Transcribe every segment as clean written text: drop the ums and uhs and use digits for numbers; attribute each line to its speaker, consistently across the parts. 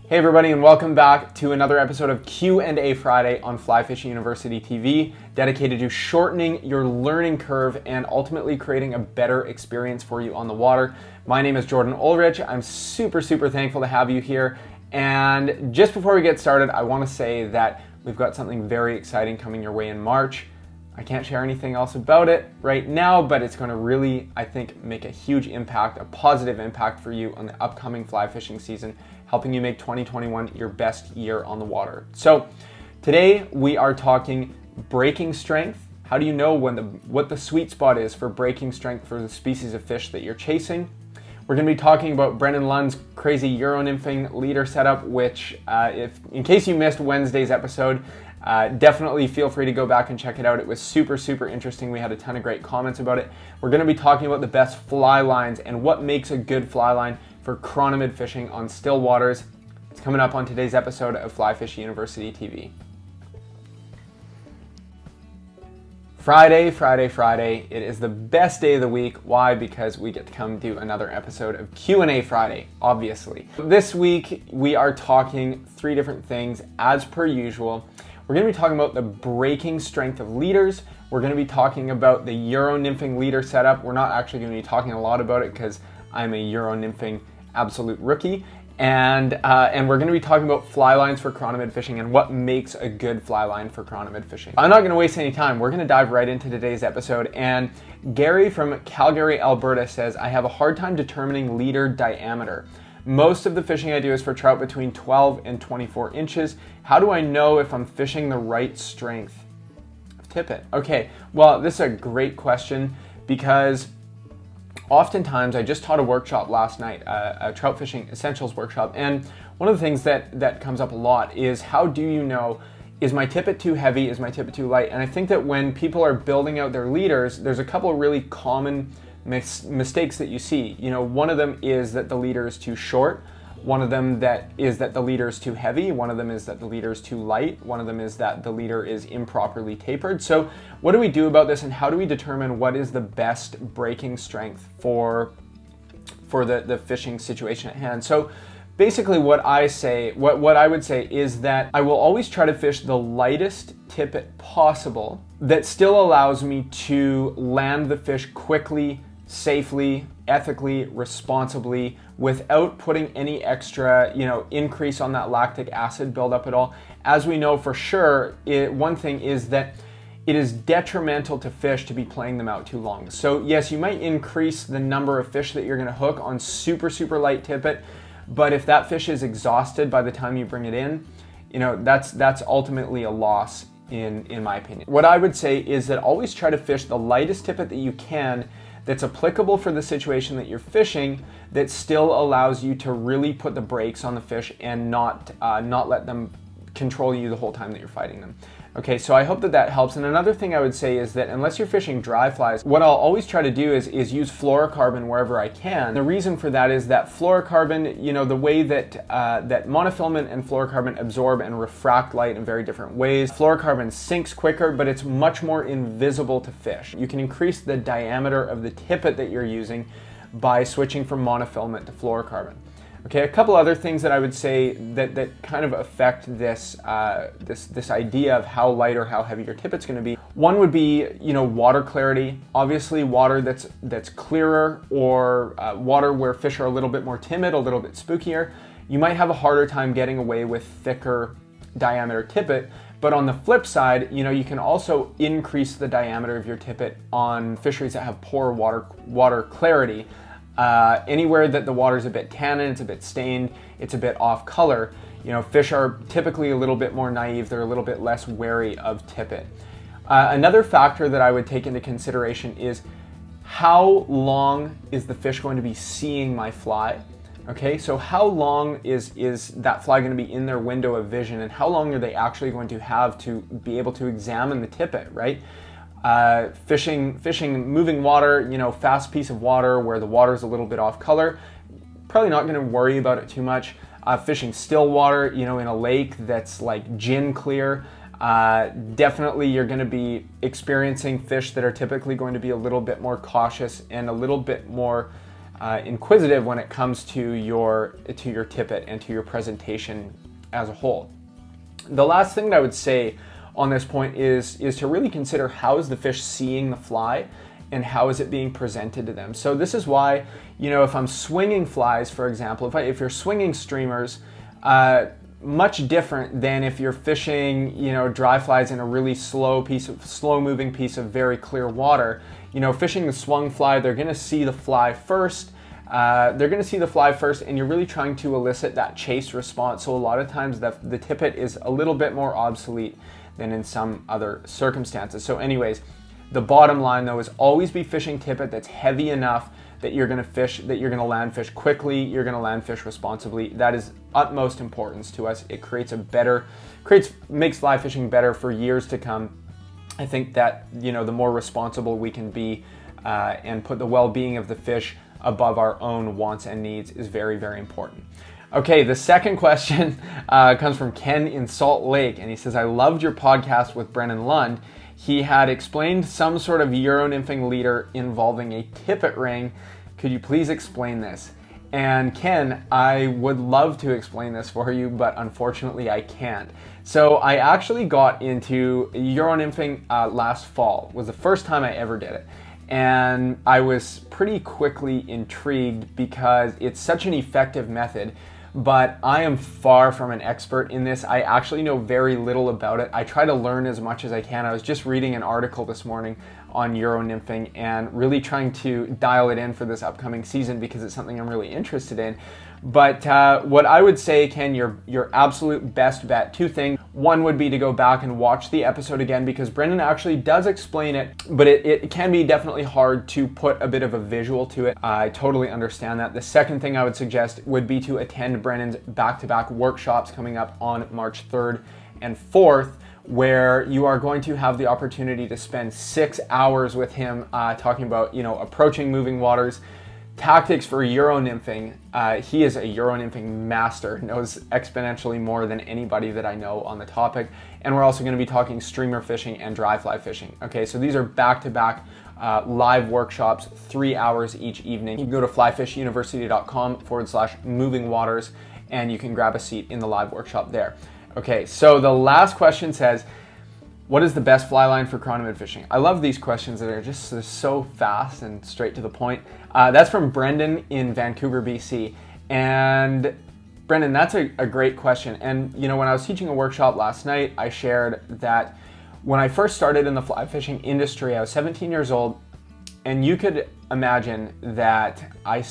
Speaker 1: Hey everybody, and welcome back to another episode of Q&A Friday on Fly Fishing University TV, dedicated to shortening your learning curve and ultimately creating a better experience for you on the water. My name is Jordan Ulrich. I'm super thankful to have you here. And just before we get started, I want to say that we've got something very exciting coming your way in March. I can't share anything else about it right now, but it's going to really, I think, make a huge impact, a positive impact for you on the upcoming fly fishing season, helping you make 2021 your best year on the water. So today we are talking breaking strength. How do you know what the sweet spot is for breaking strength for the species of fish that you're chasing? We're going to be talking about Brennan Lund's crazy Euro nymphing leader setup, which in case you missed Wednesday's episode, definitely feel free to go back and check it out. It was super interesting. We had a ton of great comments about it. We're going to be talking about the best fly lines and what makes a good fly line for chironomid fishing on still waters. It's coming up on today's episode of Fly Fishing University TV. Friday. It is the best day of the week. Why? Because we get to come do another episode of Q&A Friday, obviously. This week, we are talking three different things as per usual. We're going to be talking about the breaking strength of leaders. We're going to be talking about the Euro nymphing leader setup. We're not actually going to be talking a lot about it because I'm a Euro nymphing absolute rookie. And we're going to be talking about fly lines for chironomid fishing and what makes a good fly line for chironomid fishing. I'm not going to waste any time. We're going to dive right into today's episode. And Gary from Calgary, Alberta says, I have a hard time determining leader diameter. Most of the fishing I do is for trout between 12 and 24 inches. How do I know if I'm fishing the right strength of tippet? Okay, well, this is a great question because oftentimes, I just taught a workshop last night, a trout fishing essentials workshop, and one of the things that comes up a lot is how do you know, is my tippet too heavy, is my tippet too light? And I think that when people are building out their leaders, there's a couple of really common mistakes that you see. You know, one of them is that the leader is too short. One of them is that the leader is too heavy. One of them is that the leader is too light. One of them is that the leader is improperly tapered. So what do we do about this, and how do we determine what is the best breaking strength for the fishing situation at hand? So basically what I would say is that I will always try to fish the lightest tippet possible that still allows me to land the fish quickly, safely, ethically, responsibly, without putting any extra, increase on that lactic acid buildup at all. As we know for sure, one thing is that it is detrimental to fish to be playing them out too long. So yes, you might increase the number of fish that you're going to hook on super light tippet, but if that fish is exhausted by the time you bring it in, that's ultimately a loss in my opinion. What I would say is that always try to fish the lightest tippet that you can that's applicable for the situation that you're fishing, that still allows you to really put the brakes on the fish and not let them control you the whole time that you're fighting them. Okay, so I hope that helps. And another thing I would say is that unless you're fishing dry flies, what I'll always try to do is use fluorocarbon wherever I can. The reason for that is that fluorocarbon, the way that monofilament and fluorocarbon absorb and refract light in very different ways. Fluorocarbon sinks quicker, but it's much more invisible to fish. You can increase the diameter of the tippet that you're using by switching from monofilament to fluorocarbon. Okay, a couple other things that I would say that kind of affect this idea of how light or how heavy your tippet's going to be. One would be, water clarity. Obviously, water that's clearer or water where fish are a little bit more timid, a little bit spookier, you might have a harder time getting away with thicker diameter tippet. But on the flip side, you can also increase the diameter of your tippet on fisheries that have poor water clarity. Anywhere that the water is a bit tannin, it's a bit stained, it's a bit off color, fish are typically a little bit more naive, they're a little bit less wary of tippet. Another factor that I would take into consideration is how long is the fish going to be seeing my fly? Okay, so how long is that fly going to be in their window of vision, and how long are they actually going to have to be able to examine the tippet, right? Fishing moving water, fast piece of water where the water is a little bit off color, probably not going to worry about it too much. Fishing still water, in a lake that's like gin clear, definitely you're going to be experiencing fish that are typically going to be a little bit more cautious and a little bit more inquisitive when it comes to your tippet and to your presentation as a whole. The last thing that I would say on this point is to really consider how is the fish seeing the fly and how is it being presented to them. So this is why, if I'm swinging flies, for example, if you're swinging streamers, much different than if you're fishing, dry flies in a really slow moving piece of very clear water. Fishing the swung fly, they're going to see the fly first. And you're really trying to elicit that chase response. So a lot of times the tippet is a little bit more obsolete than in some other circumstances. So anyways, the bottom line though is always be fishing tippet that's heavy enough that you're going to land fish quickly, you're going to land fish responsibly. That is utmost importance to us. It makes fly fishing better for years to come. I think that, the more responsible we can be and put the well-being of the fish above our own wants and needs is very, very important. Okay, the second question comes from Ken in Salt Lake, and he says, I loved your podcast with Brennan Lund. He had explained some sort of Euro-nymphing leader involving a tippet ring. Could you please explain this? And Ken, I would love to explain this for you, but unfortunately I can't. So I actually got into Euro-nymphing last fall. It was the first time I ever did it. And I was pretty quickly intrigued because it's such an effective method, but I am far from an expert in this. I actually know very little about it. I try to learn as much as I can. I was just reading an article this morning on Euro-nymphing and really trying to dial it in for this upcoming season because it's something I'm really interested in. But what I would say, Ken, your absolute best bet, two things. One would be to go back and watch the episode again because Brennan actually does explain it, but it can be definitely hard to put a bit of a visual to it. I totally understand that. The second thing I would suggest would be to attend Brennan's back-to-back workshops coming up on March 3rd and 4th, where you are going to have the opportunity to spend 6 hours with him talking about, approaching moving waters, tactics for Euro-nymphing. He is a Euro-nymphing master, knows exponentially more than anybody that I know on the topic. And we're also going to be talking streamer fishing and dry fly fishing. Okay, so these are back-to-back live workshops, 3 hours each evening. You can go to flyfishuniversity.com/moving waters and you can grab a seat in the live workshop there. Okay, so the last question says, what is the best fly line for chironomid fishing? I love these questions that are just so fast and straight to the point. That's from Brendan in Vancouver, BC. And Brendan, that's a great question. And when I was teaching a workshop last night, I shared that when I first started in the fly fishing industry, I was 17 years old, and you could imagine that I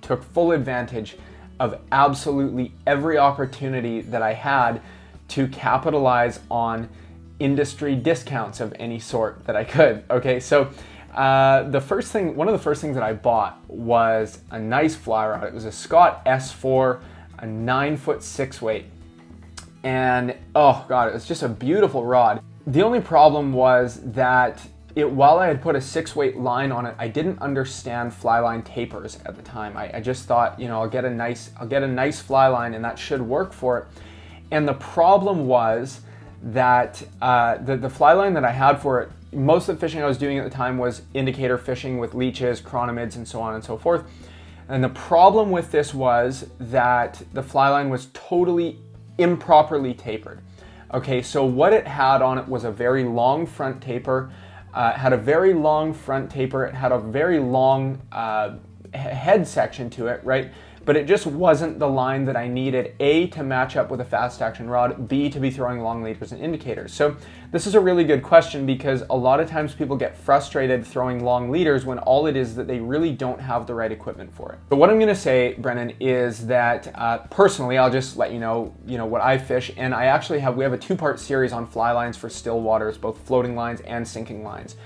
Speaker 1: took full advantage of absolutely every opportunity that I had to capitalize on industry discounts of any sort that I could. Okay, so one of the first things that I bought was a nice fly rod. It was a Scott S4, a 9-foot 6-weight, and oh god, it was just a beautiful rod. The only problem was that while I had put a 6-weight line on it, I didn't understand fly line tapers at the time. I just thought, I'll get a nice fly line and that should work for it. And the problem was that the fly line that I had for it, most of the fishing I was doing at the time was indicator fishing with leeches, chironomids, and so on and so forth. And the problem with this was that the fly line was totally improperly tapered. Okay, so what it had on it was a very long front taper. It had a very long head section to it, right? But it just wasn't the line that I needed, A, to match up with a fast action rod, B, to be throwing long leaders and indicators. So this is a really good question because a lot of times people get frustrated throwing long leaders when all it is that they really don't have the right equipment for it. But what I'm gonna say, Brennan, is that personally, I'll just let you know what I fish, and we have a 2-part series on fly lines for still waters, both floating lines and sinking lines.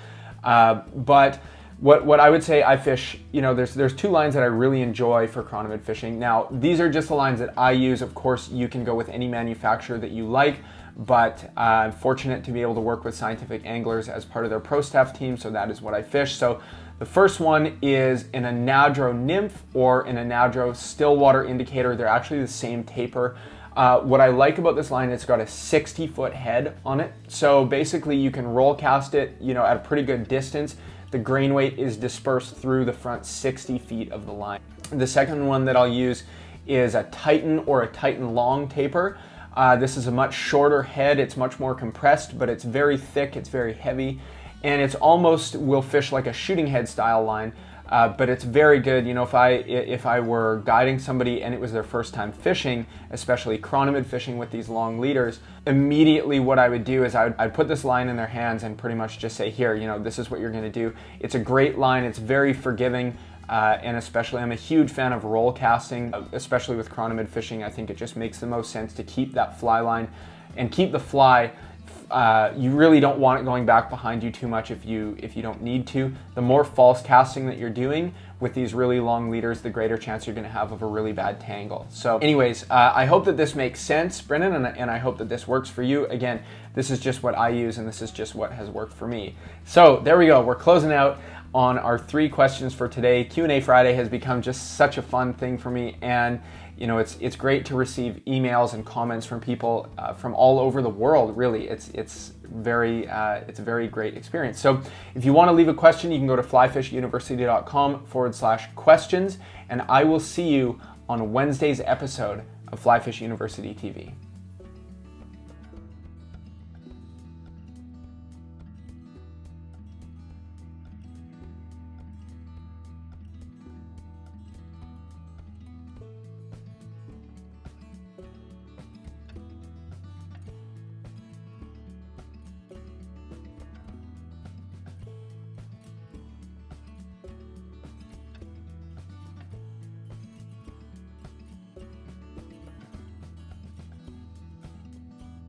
Speaker 1: But what I would say I fish, there's 2 lines that I really enjoy for chironomid fishing. Now, these are just the lines that I use. Of course, you can go with any manufacturer that you like, but I'm fortunate to be able to work with Scientific Anglers as part of their pro staff team, so that is what I fish. So the first one is an Anadro Nymph or an Anadro Stillwater indicator. They're actually the same taper. What I like about this line, it's got a 60-foot head on it. So basically you can roll cast it, at a pretty good distance. the grain weight is dispersed through the front 60 feet of the line. The second one that I'll use is a Titan or a Titan long taper. This is a much shorter head, it's much more compressed, but it's very thick, it's very heavy, and it's almost will fish like a shooting head style line, but it's very good. You know, if I were guiding somebody and it was their first time fishing, especially chironomid fishing with these long leaders, immediately what I would do is I'd put this line in their hands and pretty much just say, here, you know, this is what you're gonna do. It's a great line, it's very forgiving, and especially I'm a huge fan of roll casting, especially with chironomid fishing. I think it just makes the most sense to keep that fly line and keep the fly. You really don't want it going back behind you too much if you don't need to. The more false casting that you're doing with these really long leaders, the greater chance you're going to have of a really bad tangle. So anyways, I hope that this makes sense, Brennan, and I hope that this works for you. Again, this is just what I use and this is just what has worked for me. So there we go. We're closing out on our 3 questions for today. Q&A Friday has become just such a fun thing for me, and you know, it's great to receive emails and comments from people from all over the world. Really, it's a very great experience. So if you want to leave a question, you can go to flyfishuniversity.com/questions, and I will see you on Wednesday's episode of Fly Fish University TV.